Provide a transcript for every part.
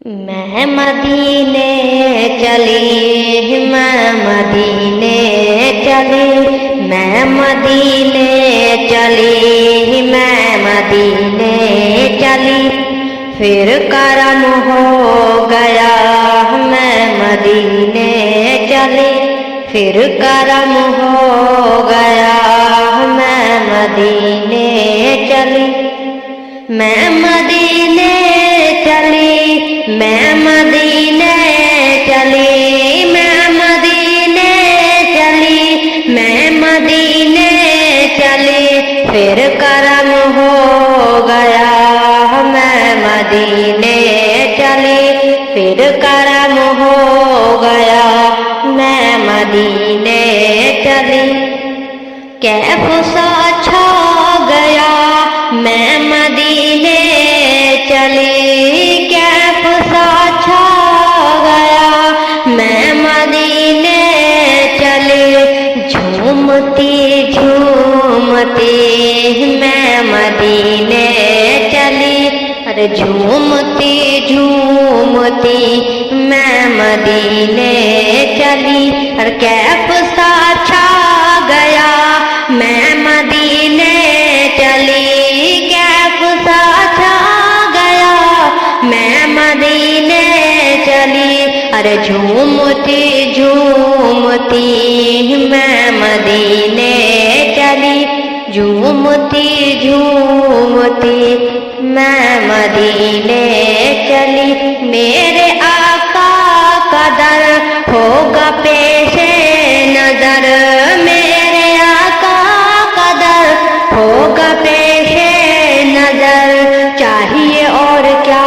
میں مدینے چلی، میں مدینے چلی، میں مدینے چلی، میں مدینے چلی، پھر کرم ہو گیا میں مدینے چلی، پھر کرم ہو گیا میں مدینے چلی، میں مدینے چلی، میں مدینے چلی، میں مدینے چلی، میں مدینے چلی، پھر کرم ہو گیا میں مدینے چلی، پھر کرم ہو گیا میں مدینے چلی، کیف سا چھا گیا میں مدینے چلی، کیف سا چھا گیا میں مدینے چلی، جھومتی جھومتی میں مدینے چلی، ارے جھومتی جھومتی میں مدینے چلی، اور کیف سا چھا گیا میں مدینے چلی، کیف سا چھا گیا میں مدینے چلی، ارے جھومتی جھومتی میں مدینے چلی، جھومتی جھومتی میں مدینے چلی، میرے آقا کا در ہوگا پیش نظر، میرے آقا کا در ہوگا پیش نظر، چاہیے اور کیا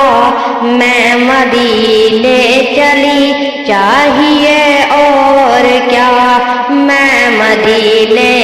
میں مدینے چلی، چاہیے اور کیا میں مدینے